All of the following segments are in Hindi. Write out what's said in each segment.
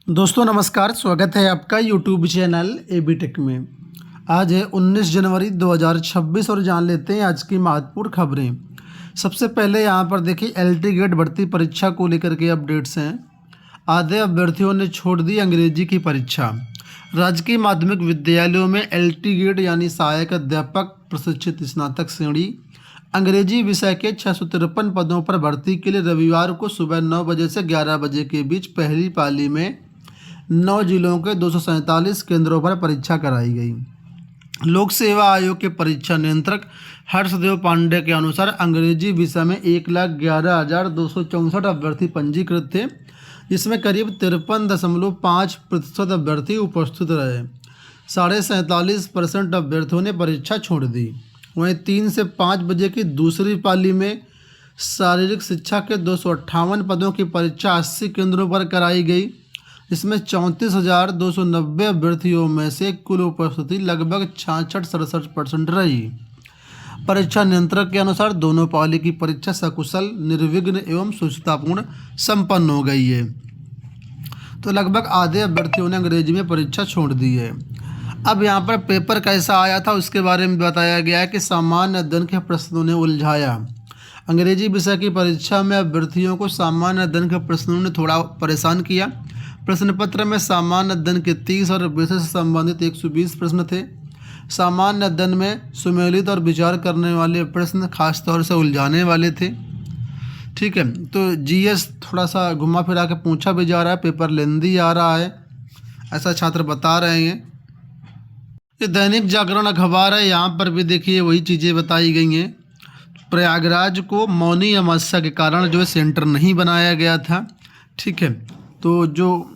दोस्तों नमस्कार, स्वागत है आपका यूट्यूब चैनल एबी टेक में। आज है 19 जनवरी 2026 और जान लेते हैं आज की महत्वपूर्ण खबरें। सबसे पहले यहाँ पर देखिए एलटी गेट भर्ती परीक्षा को लेकर के अपडेट्स हैं। आधे अभ्यर्थियों ने छोड़ दी अंग्रेजी की परीक्षा। राजकीय माध्यमिक विद्यालयों में एलटी गेट यानी सहायक अध्यापक प्रशिक्षित स्नातक श्रेणी अंग्रेजी विषय के 653 पदों पर भर्ती के लिए रविवार को सुबह 9 बजे से 11 बजे के बीच पहली पाली में 9 जिलों के 247 केंद्रों पर परीक्षा कराई गई। लोक सेवा आयोग के परीक्षा नियंत्रक हर्षदेव पांडे के अनुसार अंग्रेजी विषय में 1,11,264 अभ्यर्थी पंजीकृत थे, जिसमें करीब 53.5% अभ्यर्थी उपस्थित रहे। 47.5% अभ्यर्थियों ने परीक्षा छोड़ दी। वहीं 3 से 5 बजे की दूसरी पाली में शारीरिक शिक्षा के 258 पदों की परीक्षा 80 केंद्रों पर कराई गई, इसमें 34,290 अभ्यर्थियों में से कुल उपस्थिति लगभग 66-67% रही। परीक्षा नियंत्रक के अनुसार दोनों पाली की परीक्षा सकुशल, निर्विघ्न एवं सुचितापूर्ण संपन्न हो गई है। तो लगभग आधे अभ्यर्थियों ने अंग्रेजी में परीक्षा छोड़ दी है। अब यहाँ पर पेपर कैसा आया था उसके बारे में बताया गया है कि सामान्य अध्ययन के प्रश्नों ने उलझाया। अंग्रेजी विषय की परीक्षा में अभ्यर्थियों को सामान्य अध्ययन के प्रश्नों ने थोड़ा परेशान किया। प्रश्न पत्र में सामान्य अध्ययन के 30 और विषय से संबंधित 120 प्रश्न थे। सामान्य अध्ययन में सुमेलित और विचार करने वाले प्रश्न खासतौर से उलझाने वाले थे। ठीक है, तो जीएस थोड़ा सा घुमा फिरा के पूछा भी जा रहा है, पेपर लेंदी आ रहा है, ऐसा छात्र बता रहे हैं। ये दैनिक जागरण अखबार है, यहाँ पर भी देखिए वही चीज़ें बताई गई हैं। प्रयागराज को मौनी अमावस्या के कारण जो है सेंटर नहीं बनाया गया था। ठीक है, तो जो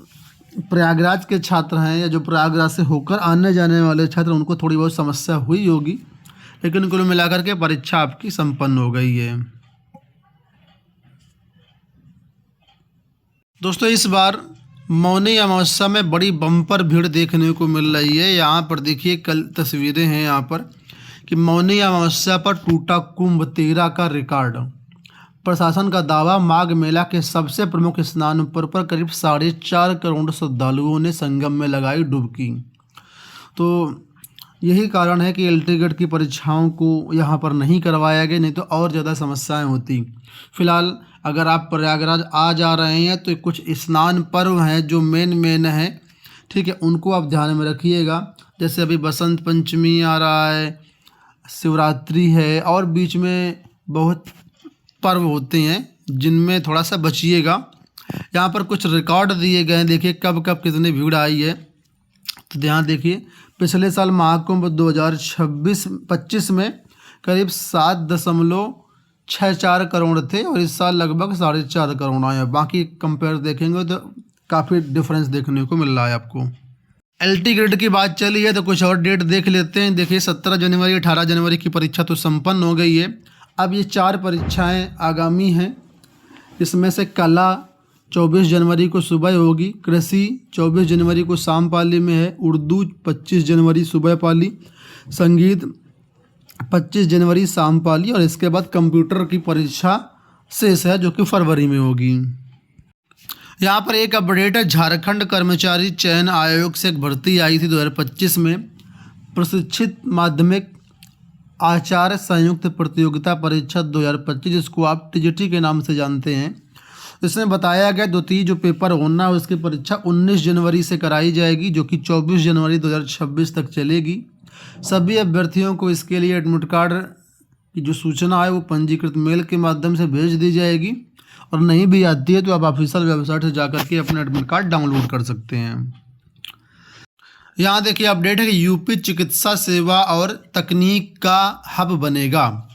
प्रयागराज के छात्र हैं या जो प्रयागराज से होकर आने जाने वाले छात्र, उनको थोड़ी बहुत समस्या हुई होगी, लेकिन कुल मिलाकर के परीक्षा आपकी संपन्न हो गई है। दोस्तों इस बार मौनी अमावस्या में बड़ी बम्पर भीड़ देखने को मिल रही है। यहाँ पर देखिए कल तस्वीरें हैं यहाँ पर कि मौनी अमावस्या पर टूटा कुंभ 13 का रिकॉर्ड। प्रशासन का दावा, माघ मेला के सबसे प्रमुख स्नान पर्व पर करीब 4.5 करोड़ श्रद्धालुओं ने संगम में लगाई डुबकी। तो यही कारण है कि एलटी गेट की परीक्षाओं को यहाँ पर नहीं करवाया गया, नहीं तो और ज़्यादा समस्याएं होती। फिलहाल अगर आप प्रयागराज आ जा रहे हैं तो कुछ स्नान पर्व हैं जो मेन है, ठीक है, उनको आप ध्यान में रखिएगा। जैसे अभी बसंत पंचमी आ रहा है, शिवरात्रि है, और बीच में बहुत पर्व होते हैं जिनमें थोड़ा सा बचिएगा। यहाँ पर कुछ रिकॉर्ड दिए गए हैं, देखिए कब कब कितनी भीड़ आई है। तो ध्यान देखिए, पिछले साल महाकुंभ 2026 में करीब 7.64 करोड़ थे और इस साल लगभग 4.5 करोड़ आए हैं। बाकी कंपेयर देखेंगे तो काफ़ी डिफरेंस देखने को मिल रहा है आपको। एलटी ग्रेड की बात चली है तो कुछ और डेट देख लेते हैं। देखिए 17 जनवरी 18 जनवरी की परीक्षा तो संपन्न हो गई है। अब ये 4 परीक्षाएं आगामी हैं। इसमें से कला 24 जनवरी को सुबह होगी, कृषि 24 जनवरी को शाम पाली में है, उर्दू 25 जनवरी सुबह पाली, संगीत 25 जनवरी शाम पाली, और इसके बाद कंप्यूटर की परीक्षा शेष है जो कि फरवरी में होगी। यहाँ पर एक अपडेट है, झारखंड कर्मचारी चयन आयोग से एक भर्ती आई थी 2025 में, प्रशिक्षित माध्यमिक आचार्य संयुक्त प्रतियोगिता परीक्षा 2025, जिसको आप टीजीटी के नाम से जानते हैं। इसमें बताया गया द्वितीय जो पेपर होना है उसकी परीक्षा 19 जनवरी से कराई जाएगी, जो कि 24 जनवरी 2026 तक चलेगी। सभी अभ्यर्थियों को इसके लिए एडमिट कार्ड की जो सूचना है वो पंजीकृत मेल के माध्यम से भेज दी जाएगी, और नहीं भी आती है तो आप ऑफिशियल वेबसाइट से जाकर के अपना एडमिट कार्ड डाउनलोड कर सकते हैं। यहाँ देखिए अपडेट है कि यूपी चिकित्सा सेवा और तकनीक का हब बनेगा।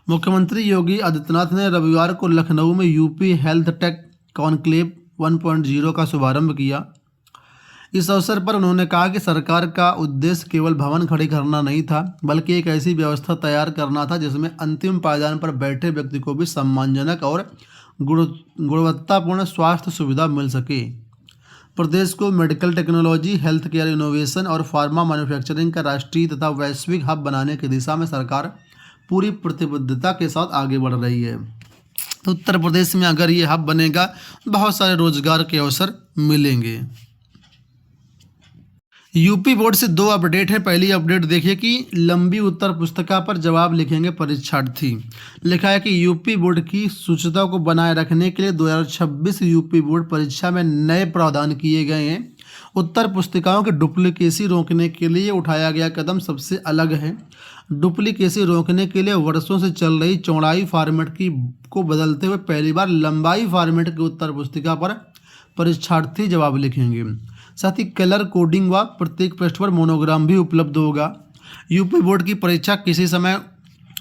मुख्यमंत्री योगी आदित्यनाथ ने रविवार को लखनऊ में यूपी हेल्थ टेक कॉन्क्लेव 1.0 का शुभारंभ किया। इस अवसर पर उन्होंने कहा कि सरकार का उद्देश्य केवल भवन खड़ी करना नहीं था, बल्कि एक ऐसी व्यवस्था तैयार करना था जिसमें अंतिम पायदान पर बैठे व्यक्ति को भी सम्मानजनक और गुणवत्तापूर्ण स्वास्थ्य सुविधा मिल सके। प्रदेश को medical technology, health care innovation और फार्मा मैन्युफैक्चरिंग का राष्ट्रीय तथा वैश्विक हब बनाने की दिशा में सरकार पूरी प्रतिबद्धता के साथ आगे बढ़ रही है। तो उत्तर प्रदेश में अगर ये हब बनेगा बहुत सारे रोजगार के अवसर मिलेंगे। यूपी बोर्ड से 2 अपडेट है। पहली अपडेट देखिए कि लंबी उत्तर पुस्तिका पर जवाब लिखेंगे परीक्षार्थी। लिखा है कि यूपी बोर्ड की शुचिता को बनाए रखने के लिए 2026 यूपी बोर्ड परीक्षा में नए प्रावधान किए गए हैं। उत्तर पुस्तिकाओं की डुप्लीकेसी रोकने के लिए उठाया गया कदम सबसे अलग है। डुप्लीकेसी रोकने के लिए वर्षों से चल रही चौड़ाई फॉर्मेट को बदलते हुए पहली बार लंबाई फॉर्मेट की उत्तर पुस्तिका पर परीक्षार्थी जवाब लिखेंगे। साथ ही कलर कोडिंग व प्रत्येक पृष्ठ पर मोनोग्राम भी उपलब्ध होगा। यूपी बोर्ड की परीक्षा किसी समय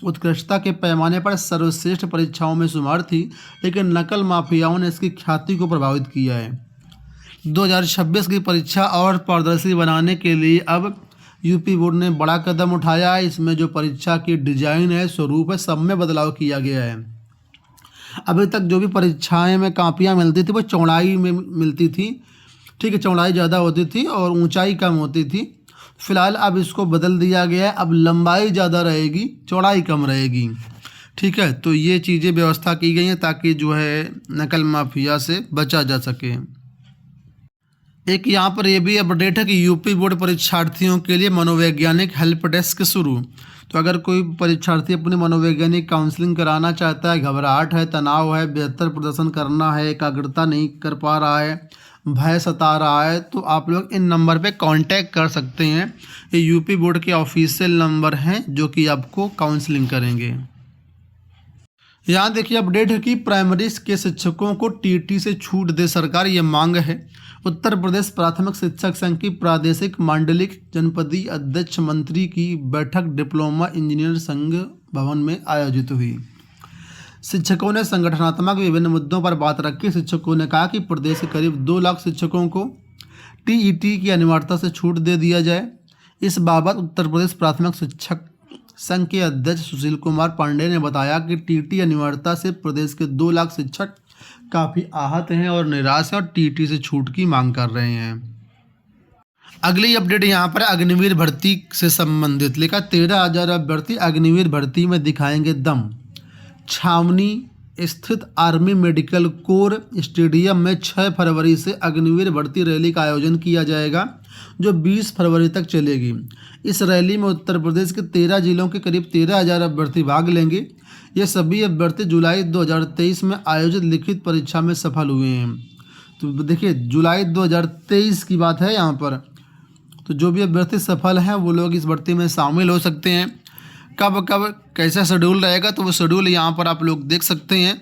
उत्कृष्टता के पैमाने पर सर्वश्रेष्ठ परीक्षाओं में शुमार थी, लेकिन नकल माफियाओं ने इसकी ख्याति को प्रभावित किया है। 2026 की परीक्षा और पारदर्शी बनाने के लिए अब यूपी बोर्ड ने बड़ा कदम उठाया है। इसमें जो परीक्षा की डिजाइन है, स्वरूप है, सब में बदलाव किया गया है। अभी तक जो भी परीक्षाएं में कापियां मिलती थी वो चौड़ाई में मिलती थी, ठीक है, चौड़ाई ज़्यादा होती थी और ऊंचाई कम होती थी। फिलहाल अब इसको बदल दिया गया है, अब लंबाई ज़्यादा रहेगी, चौड़ाई कम रहेगी। ठीक है, तो ये चीज़ें व्यवस्था की गई हैं ताकि जो है नकल माफिया से बचा जा सके। एक यहाँ पर ये भी अपडेट है कि यूपी बोर्ड परीक्षार्थियों के लिए मनोवैज्ञानिक हेल्प डेस्क शुरू। तो अगर कोई परीक्षार्थी अपनी मनोवैज्ञानिक काउंसलिंग कराना चाहता है, घबराहट है, तनाव है, बेहतर प्रदर्शन करना है, एकाग्रता नहीं कर पा रहा है, भय सता रहा है, तो आप लोग इन नंबर पे कांटेक्ट कर सकते हैं। ये यूपी बोर्ड के ऑफिशियल नंबर हैं जो कि आपको काउंसलिंग करेंगे। यहाँ देखिए अपडेट है कि प्राइमरी के शिक्षकों को टीटी से छूट दे सरकार, ये मांग है। उत्तर प्रदेश प्राथमिक शिक्षक संघ की प्रादेशिक मांडलिक जनपदीय अध्यक्ष मंत्री की बैठक डिप्लोमा इंजीनियर संघ भवन में आयोजित हुई। शिक्षकों ने संगठनात्मक विभिन्न मुद्दों पर बात रखी। शिक्षकों ने कहा कि प्रदेश के करीब 2 लाख शिक्षकों को टीईटी की अनिवार्यता से छूट दे दिया जाए। इस बाबत उत्तर प्रदेश प्राथमिक शिक्षक संघ के अध्यक्ष सुशील कुमार पांडे ने बताया कि टीटी अनिवार्यता से प्रदेश के 2 लाख शिक्षक काफ़ी आहत हैं और निराश हैं और टीटी से छूट की मांग कर रहे हैं। अगली अपडेट यहाँ पर अग्निवीर भर्ती से संबंधित। लिखा 13,000 अभ्यर्थी अग्निवीर भर्ती में दिखाएंगे दम। छावनी स्थित आर्मी मेडिकल कोर स्टेडियम में 6 फरवरी से अग्निवीर भर्ती रैली का आयोजन किया जाएगा जो 20 फरवरी तक चलेगी। इस रैली में उत्तर प्रदेश के 13 जिलों के करीब 13,000 अभ्यर्थी भाग लेंगे। ये सभी अभ्यर्थी जुलाई 2023 में आयोजित लिखित परीक्षा में सफल हुए हैं। तो देखिए जुलाई 2023 की बात है यहाँ पर। तो जो भी अभ्यर्थी सफल हैं वो लोग इस भर्ती में शामिल हो सकते हैं। कब कब कैसा शेड्यूल रहेगा तो वो शेड्यूल यहाँ पर आप लोग देख सकते हैं।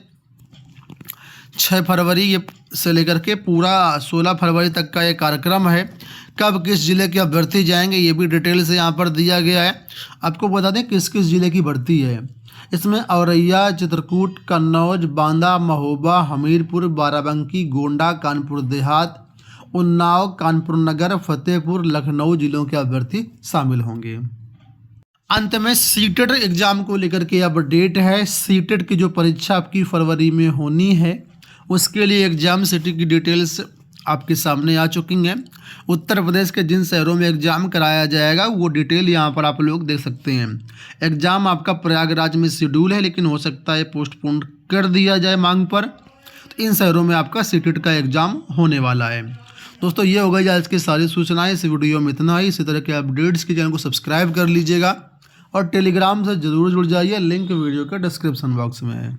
6 फरवरी से लेकर के पूरा 16 फरवरी तक का ये कार्यक्रम है। कब किस जिले के अभ्यर्थी जाएंगे ये भी डिटेल से यहाँ पर दिया गया है। आपको बता दें किस किस जिले की भर्ती है। इसमें औरैया, चित्रकूट, कन्नौज, बांदा, महोबा, हमीरपुर, बाराबंकी, गोंडा, कानपुर देहात, उन्नाव, कानपुर नगर, फतेहपुर, लखनऊ जिलों के अभ्यर्थी शामिल होंगे। अंत में सीटेट एग्जाम को लेकर के अपडेट है। सीटेट की जो परीक्षा आपकी फरवरी में होनी है उसके लिए एग्जाम सिटी की डिटेल्स आपके सामने आ चुकी हैं। उत्तर प्रदेश के जिन शहरों में एग्ज़ाम कराया जाएगा वो डिटेल यहाँ पर आप लोग देख सकते हैं। एग्ज़ाम आपका प्रयागराज में शेड्यूल है लेकिन हो सकता है पोस्टपोन कर दिया जाए मांग पर। तो इन शहरों में आपका सीटेट का एग्ज़ाम होने वाला है। दोस्तों ये हो गई आज की सारी सूचनाएं। इस वीडियो में इतना ही। इसी तरह के अपडेट्स के चैनल को सब्सक्राइब कर लीजिएगा और टेलीग्राम से ज़रूर जुड़ जाइए। लिंक वीडियो के डिस्क्रिप्शन बॉक्स में है।